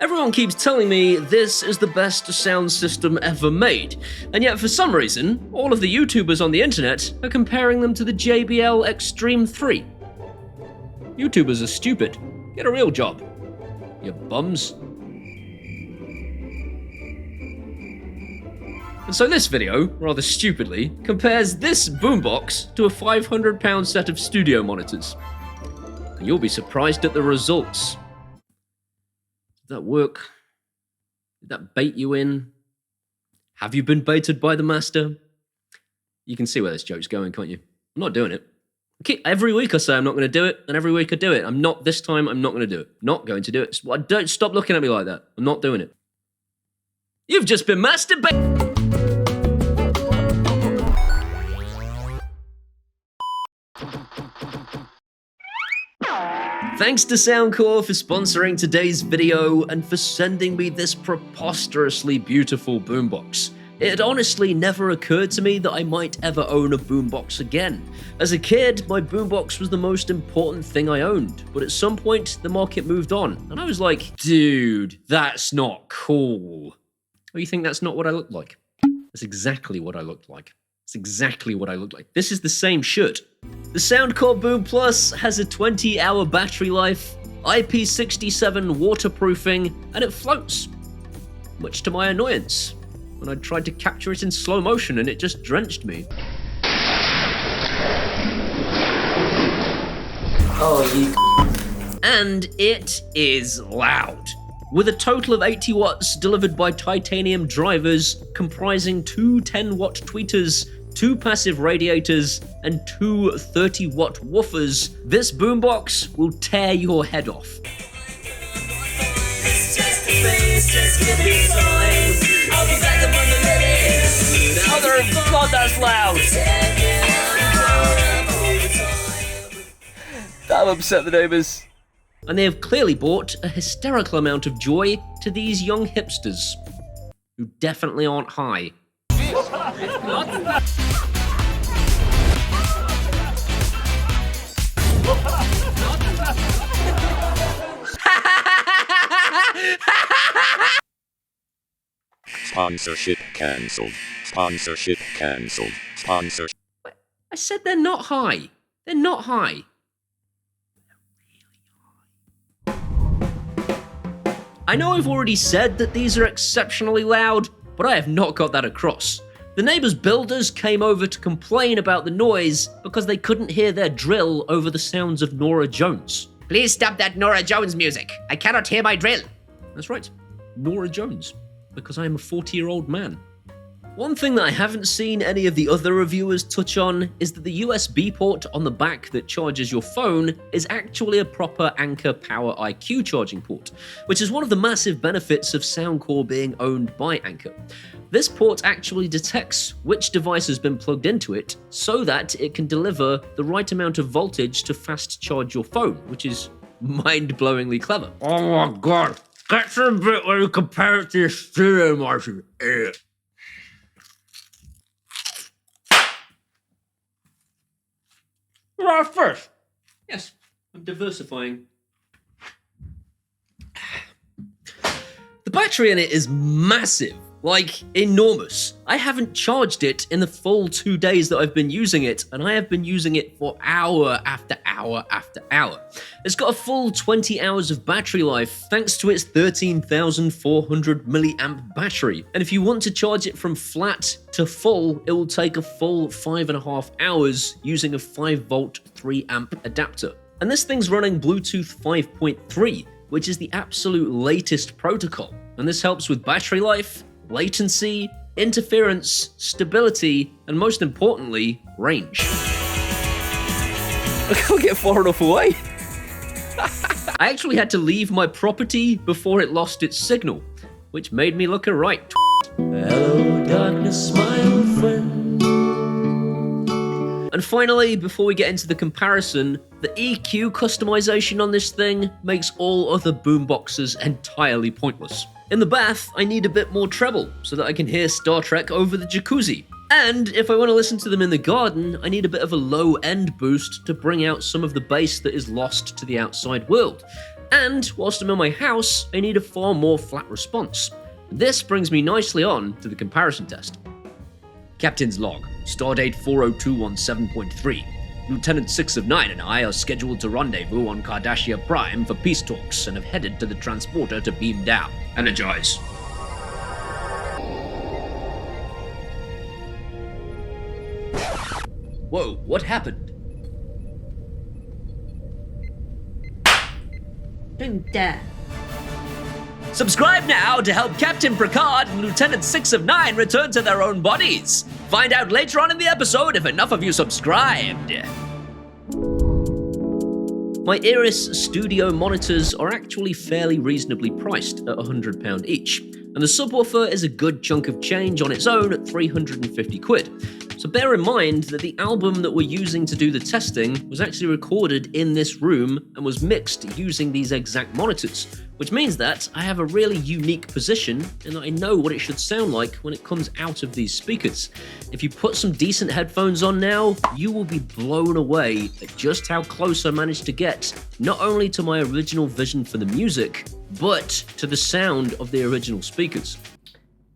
Everyone keeps telling me this is the best sound system ever made, and yet for some reason, all of the YouTubers on the internet are comparing them to the JBL Extreme 3. YouTubers are stupid. Get a real job, you bums. And so this video, rather stupidly, compares this boombox to a £500 set of studio monitors. And you'll be surprised at the results. Did that work? Did that bait you in? Have you been baited by the master? You can see where this joke's going, can't you? I'm not doing it. Every week I say I'm not going to do it, and every week I do it. This time I'm not going to do it. Not going to do it. Don't stop looking at me like that. I'm not doing it. You've just been masturbating. Thanks to Soundcore for sponsoring today's video and for sending me this preposterously beautiful boombox. It had honestly never occurred to me that I might ever own a boombox again. As a kid, my boombox was the most important thing I owned, but at some point the market moved on, and I was like, dude, that's not cool. Oh, you think that's not what I look like? That's exactly what I looked like. It's exactly what I look like. This is the same shirt. The Soundcore Boom Plus has a 20-hour battery life, IP67 waterproofing, and it floats. Much to my annoyance, when I tried to capture it in slow motion and it just drenched me. Oh, you. And it is loud. With a total of 80 watts delivered by titanium drivers comprising two 10-watt tweeters, 2 passive radiators, and 2 30-watt woofers, this boombox will tear your head off. Mother of God, that's loud! That'll upset the neighbours. And they have clearly brought a hysterical amount of joy to these young hipsters, who definitely aren't high. Sponsorship cancelled. Sponsorship cancelled. Sponsorship. I said they're not high. They're not high. I know I've already said that these are exceptionally loud, but I have not got that across. The neighbours' builders came over to complain about the noise because they couldn't hear their drill over the sounds of Norah Jones. Please stop that Norah Jones music. I cannot hear my drill. That's right, Norah Jones, because I am a 40-year-old man. One thing that I haven't seen any of the other reviewers touch on is that the USB port on the back that charges your phone is actually a proper Anker Power IQ charging port, which is one of the massive benefits of Soundcore being owned by Anker. This port actually detects which device has been plugged into it so that it can deliver the right amount of voltage to fast charge your phone, which is mind-blowingly clever. Oh my god, get to the bit where you compare it to your stereo margin. First. Yes, I'm diversifying. The battery in it is massive, like enormous. I haven't charged it in the full 2 days that I've been using it, and I have been using it for hour after hour after hour. It's got a full 20 hours of battery life thanks to its 13,400 milliamp battery. And if you want to charge it from flat to full, it will take a full 5.5 hours using a 5-volt 3-amp adapter. And this thing's running Bluetooth 5.3, which is the absolute latest protocol. And this helps with battery life, latency, interference, stability, and most importantly, range. I can't get far enough away. I actually had to leave my property before it lost its signal, which made me look a right Hello, darkness, my old friend. And finally, before we get into the comparison, the EQ customization on this thing makes all other boomboxes entirely pointless. In the bath, I need a bit more treble so that I can hear Star Trek over the jacuzzi. And if I want to listen to them in the garden, I need a bit of a low-end boost to bring out some of the bass that is lost to the outside world. And whilst I'm in my house, I need a far more flat response. This brings me nicely on to the comparison test. Captain's log, stardate 40217.3. Lieutenant 6 of 9 and I are scheduled to rendezvous on Cardassia Prime for peace talks and have headed to the transporter to beam down. Energize. Whoa, what happened? Don't dare. Subscribe now to help Captain Picard and Lieutenant 6 of 9 return to their own bodies. Find out later on in the episode if enough of you subscribed. My Iris Studio monitors are actually fairly reasonably priced at £100 each, and the subwoofer is a good chunk of change on its own at 350 quid. So bear in mind that the album that we're using to do the testing was actually recorded in this room and was mixed using these exact monitors, which means that I have a really unique position and that I know what it should sound like when it comes out of these speakers. If you put some decent headphones on now, you will be blown away at just how close I managed to get, not only to my original vision for the music, but to the sound of the original speakers.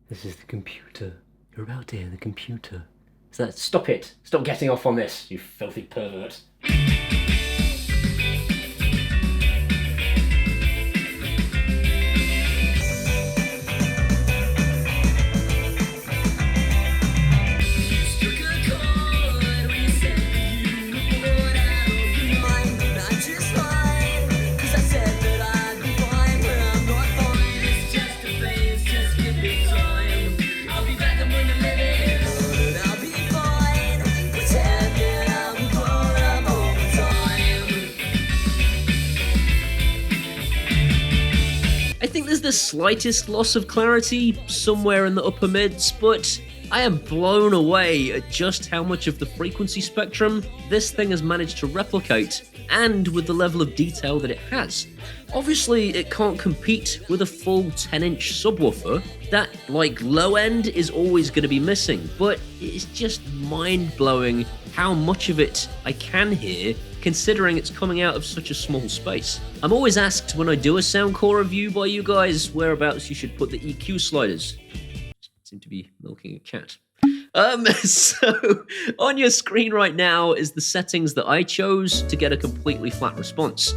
This is the computer. You're about to hear the computer. Stop it. Stop getting off on this, you filthy pervert. The slightest loss of clarity somewhere in the upper mids, but I am blown away at just how much of the frequency spectrum this thing has managed to replicate, and with the level of detail that it has. Obviously, it can't compete with a full 10-inch subwoofer. That, like, low end is always going to be missing, but it's just mind-blowing how much of it I can hear, considering it's coming out of such a small space. I'm always asked when I do a Soundcore review by you guys whereabouts you should put the EQ sliders. Seem to be milking a cat. So on your screen right now is the settings that I chose to get a completely flat response.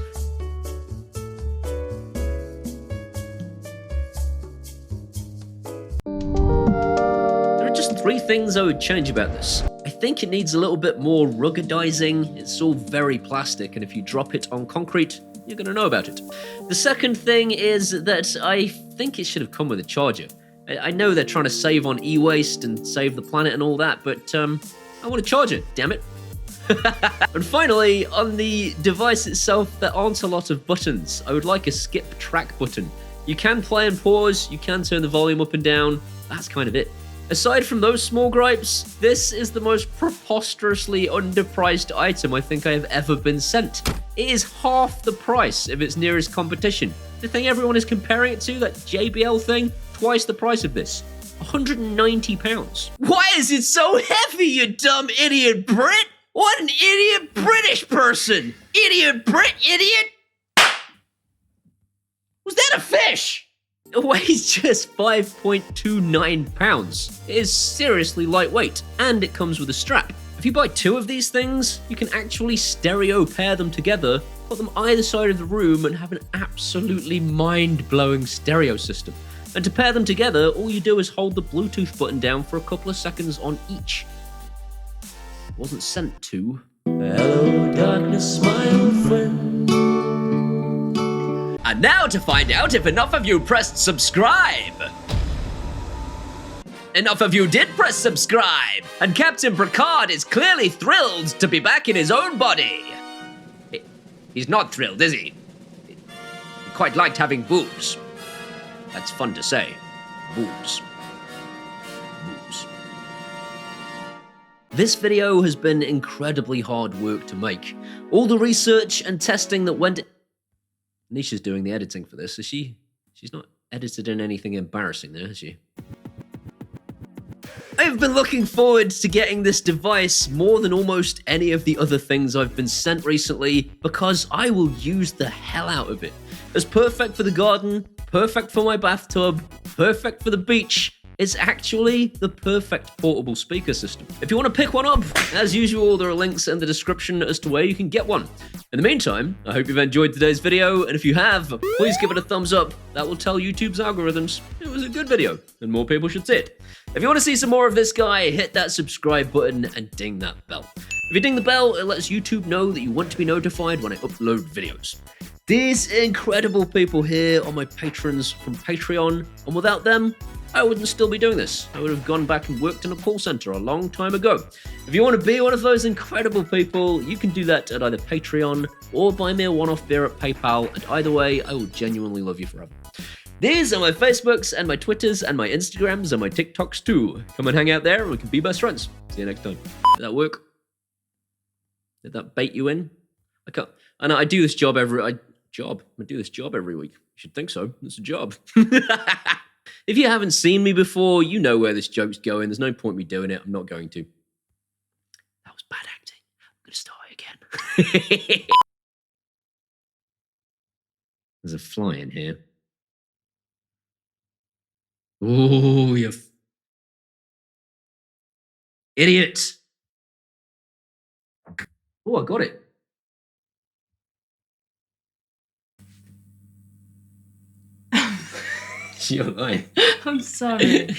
There are just 3 things I would change about this. I think it needs a little bit more ruggedizing. It's all very plastic, and if you drop it on concrete, you're going to know about it. The second thing is that I think it should have come with a charger. I know they're trying to save on e-waste and save the planet and all that, but I want to charge it, damn it. And finally, on the device itself, there aren't a lot of buttons. I would like a skip track button. You can play and pause, you can turn the volume up and down, that's kind of it. Aside from those small gripes, this is the most preposterously underpriced item I think I have ever been sent. It is half the price of its nearest competition. The thing everyone is comparing it to, that JBL thing, twice the price of this. £190. Why is it so heavy, you dumb idiot Brit? What an idiot British person! Idiot Brit, idiot! Was that a fish? It weighs just 5.29 pounds. It is seriously lightweight, and it comes with a strap. If you buy 2 of these things, you can actually stereo pair them together, put them either side of the room, and have an absolutely mind-blowing stereo system. And to pair them together, all you do is hold the Bluetooth button down for a couple of seconds on each. It wasn't sent to... Hello, darkness, my old friend. And now to find out if enough of you pressed subscribe. Enough of you did press subscribe, and Captain Picard is clearly thrilled to be back in his own body. He's not thrilled, is he? He quite liked having boobs. That's fun to say. Boobs. Boobs. This video has been incredibly hard work to make. All the research and testing that went... Nisha's doing the editing for this, is she? She's not edited in anything embarrassing there, has she? I've been looking forward to getting this device more than almost any of the other things I've been sent recently, because I will use the hell out of it. It's perfect for the garden, perfect for my bathtub, perfect for the beach. It's actually the perfect portable speaker system. If you want to pick one up, as usual, there are links in the description as to where you can get one. In the meantime, I hope you've enjoyed today's video, and if you have, please give it a thumbs up. That will tell YouTube's algorithms it was a good video, and more people should see it. If you want to see some more of this guy, hit that subscribe button and ding that bell. If you ding the bell, it lets YouTube know that you want to be notified when I upload videos. These incredible people here are my patrons from Patreon, and without them, I wouldn't still be doing this. I would have gone back and worked in a call center a long time ago. If you want to be one of those incredible people, you can do that at either Patreon or buy me a one-off beer at PayPal, and either way, I will genuinely love you forever. These are my Facebooks and my Twitters and my Instagrams and my TikToks too. Come and hang out there and we can be best friends. See you next time. Did that work? Did that bait you in? I can't. I know I do this job I do this job every week. You should think so. It's a job. If you haven't seen me before, you know where this joke's going. There's no point me doing it. I'm not going to. That was bad acting. I'm going to start again. There's a fly in here. Oh, you idiot. Oh, I got it. You're lying. I'm sorry.